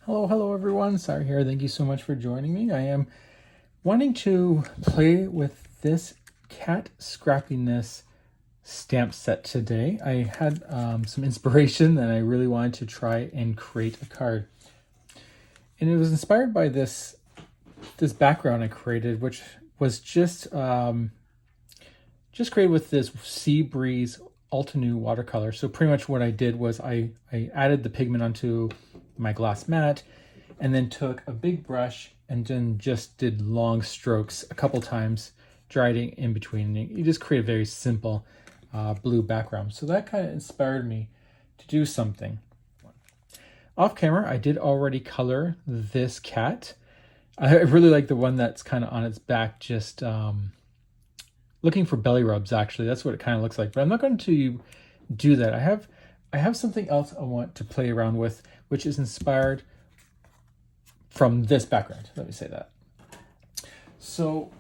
Hello everyone. Sarah here. Thank you so much for joining me. I am wanting to play with this Kat Scrappiness stamp set today. I had some inspiration and I really wanted to try and create a card. And it was inspired by this background I created, which was just created with this Sea Breeze Altenew watercolor. So pretty much what I did was I added the pigment onto my glass mat and then took a big brush and then just did long strokes a couple times, dried it in between. You just create a very simple blue background. So that kind of inspired me to do something. Off camera, I did already color this cat. I really like the one that's kind of on its back, just looking for belly rubs. Actually, that's what it kind of looks like. But I'm not going to do that. I have something else I want to play around with, which is inspired from this background. Let me say that. So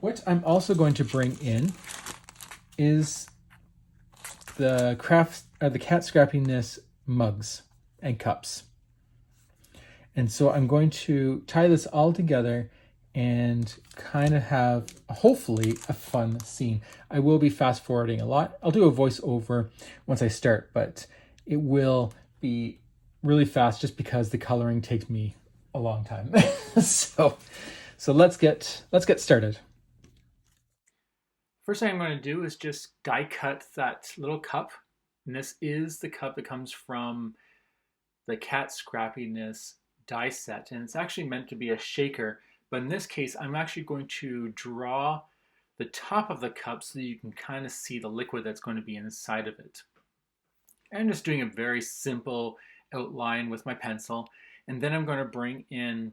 what I'm also going to bring in is the Kat Scrappiness mugs and cups. And so I'm going to tie this all together and kind of have, hopefully, a fun scene. I will be fast forwarding a lot. I'll do a voiceover once I start, but it will be really fast just because the coloring takes me a long time. so let's get started. First thing I'm going to do is just die cut that little cup. And this is the cup that comes from the Kat Scrappiness die set. And it's actually meant to be a shaker. But in this case, I'm actually going to draw the top of the cup so that you can kind of see the liquid that's going to be inside of it. I'm just doing a very simple outline with my pencil. And then I'm going to bring in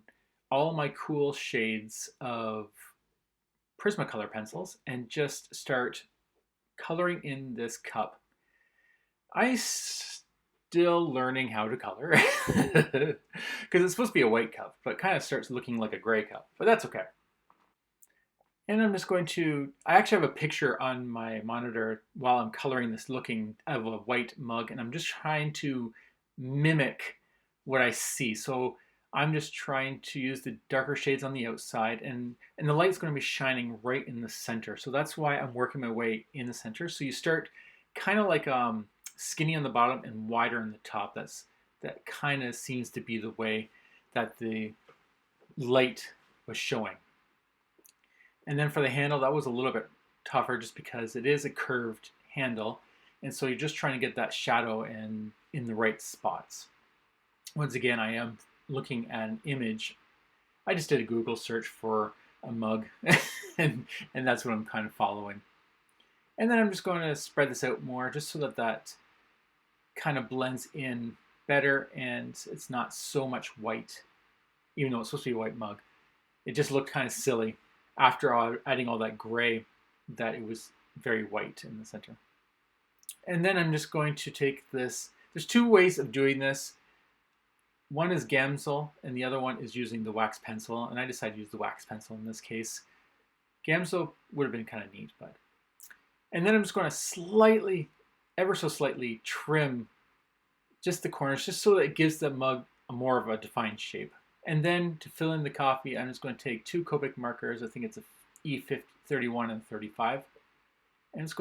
all my cool shades of Prismacolor pencils and just start coloring in this cup. I'm still learning how to color because it's supposed to be a white cup, but it kind of starts looking like a gray cup, but that's okay. And I'm just going to, I actually have a picture on my monitor while I'm coloring this looking of a white mug, and I'm just trying to mimic what I see. So I'm just trying to use the darker shades on the outside, and the light's going to be shining right in the center. So that's why I'm working my way in the center. So you start kind of like skinny on the bottom and wider on the top. That kind of seems to be the way that the light was showing. And then for the handle, that was a little bit tougher just because it is a curved handle. And so you're just trying to get that shadow in the right spots. Once again, I am looking at an image. I just did a Google search for a mug and that's what I'm kind of following. And then I'm just going to spread this out more just so that kind of blends in better and it's not so much white, even though it's supposed to be a white mug. It just looked kind of silly after adding all that gray that it was very white in the center. And then I'm just going to take this. There's two ways of doing this. One is Gamsol, and the other one is using the wax pencil, and I decided to use the wax pencil in this case. Gamsol would have been kind of neat, but. And then I'm just going to slightly, ever so slightly, trim just the corners, just so that it gives the mug more of a defined shape. And then to fill in the coffee, I'm just going to take two Copic markers. I think it's a E31 and 35. And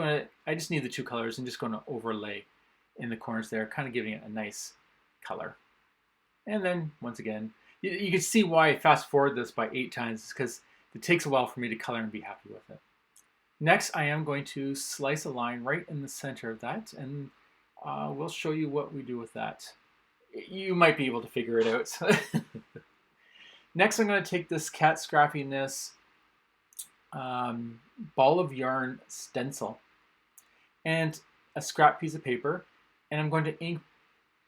I just need the two colors and just going to overlay in the corners there, kind of giving it a nice color. And then, once again, you can see why I fast forward this by 8 times. It's because it takes a while for me to color and be happy with it. Next, I am going to slice a line right in the center of that, and we'll show you what we do with that. You might be able to figure it out. Next, I'm going to take this Kat Scrappiness ball of yarn stencil and a scrap piece of paper, and I'm going to ink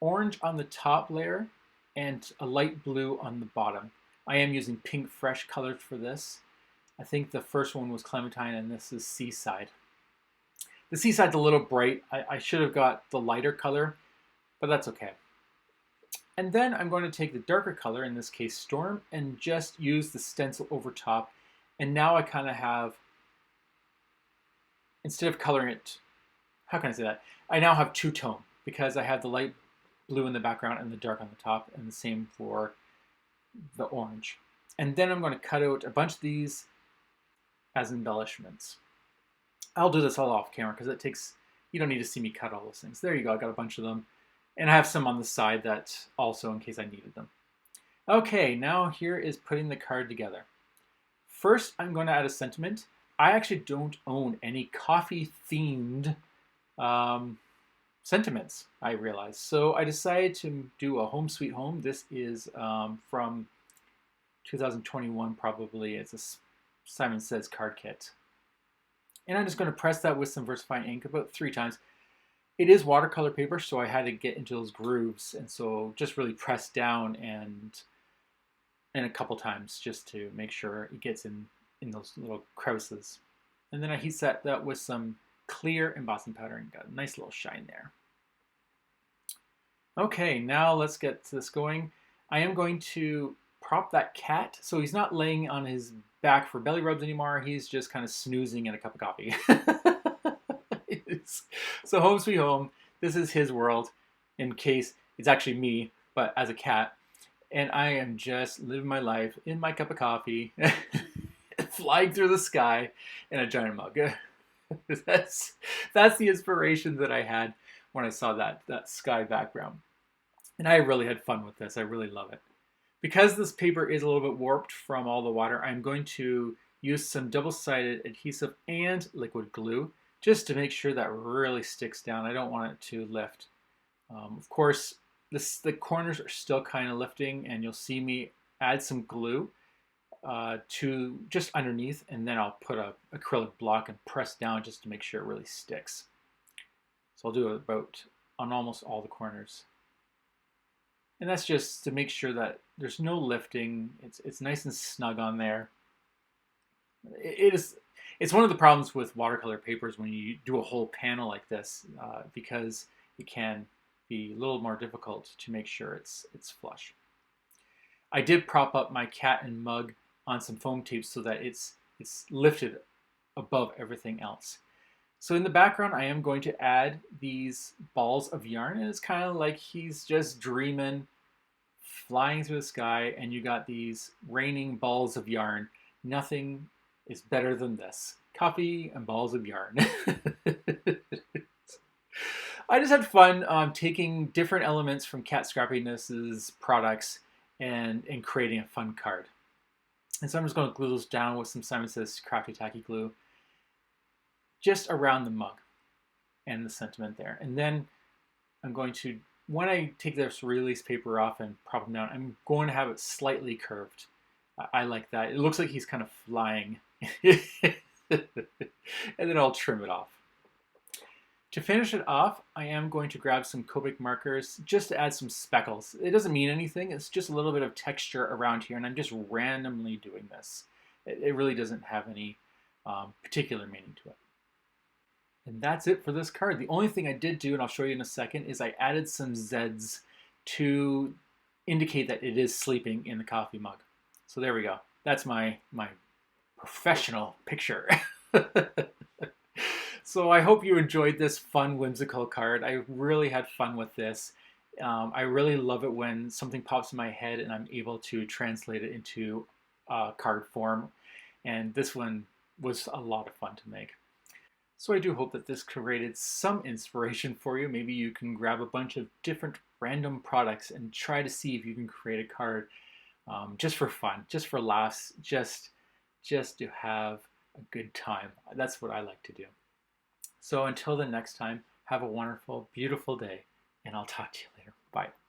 orange on the top layer and a light blue on the bottom. I am using Pinkfresh colors for this. I think the first one was Clementine and this is Seaside. The Seaside's a little bright. I should have got the lighter color, but that's okay. And then I'm going to take the darker color, in this case Storm, and just use the stencil over top. And now I kind of have, instead of coloring it, how can I say that? I now have two-tone because I have the light blue in the background and the dark on the top, and the same for the orange. And then I'm going to cut out a bunch of these as embellishments. I'll do this all off camera because it takes, you don't need to see me cut all those things. There you go, I got a bunch of them. And I have some on the side that also in case I needed them. Okay, now here is putting the card together. First, I'm going to add a sentiment. I actually don't own any coffee-themed sentiments, I realized. So I decided to do a Home Sweet Home. This is from 2021 probably. It's a Simon Says card kit. And I'm just going to press that with some VersaFine ink about 3 times. It is watercolor paper, so I had to get into those grooves, and so just really press down and a couple times just to make sure it gets in those little crevices. And then I heat set that with some clear embossing powder and got a nice little shine there. Okay, now let's get this going. I am going to prop that cat so he's not laying on his back for belly rubs anymore. He's just kind of snoozing in a cup of coffee. So Home Sweet Home, this is his world, in case it's actually me, but as a cat. And I am just living my life in my cup of coffee, flying through the sky in a giant mug. That's the inspiration that I had when I saw that sky background. And I really had fun with this. I really love it. Because this paper is a little bit warped from all the water, I'm going to use some double-sided adhesive and liquid glue just to make sure that really sticks down. I don't want it to lift. Of course, the corners are still kind of lifting, and you'll see me add some glue to just underneath, and then I'll put a acrylic block and press down just to make sure it really sticks. So I'll do it about on almost all the corners. And that's just to make sure that there's no lifting. It's nice and snug on there. It's one of the problems with watercolor papers when you do a whole panel like this, because it can be a little more difficult to make sure it's flush. I did prop up my cat and mug on some foam tape so that it's lifted above everything else. So in the background, I am going to add these balls of yarn, and it's kind of like he's just dreaming, flying through the sky, and you got these raining balls of yarn. Nothing is better than this. Coffee and balls of yarn. I just had fun taking different elements from Kat Scrappiness's products and creating a fun card. And so I'm just going to glue those down with some Simon Says Crafty Tacky glue just around the mug and the sentiment there. And then I'm going to, when I take this release paper off and prop them down, I'm going to have it slightly curved. I like that. It looks like he's kind of flying. And then I'll trim it off. To finish it off, I am going to grab some Copic markers just to add some speckles. It doesn't mean anything, it's just a little bit of texture around here, and I'm just randomly doing this. It really doesn't have any particular meaning to it. And that's it for this card. The only thing I did do, and I'll show you in a second, is I added some Zs to indicate that it is sleeping in the coffee mug. So there we go. That's my professional picture. So I hope you enjoyed this fun, whimsical card. I really had fun with this. I really love it when something pops in my head and I'm able to translate it into card form. And this one was a lot of fun to make. So I do hope that this created some inspiration for you. Maybe you can grab a bunch of different random products and try to see if you can create a card just for fun, just for laughs, just to have a good time. That's what I like to do. So until the next time, have a wonderful, beautiful day, and I'll talk to you later. Bye.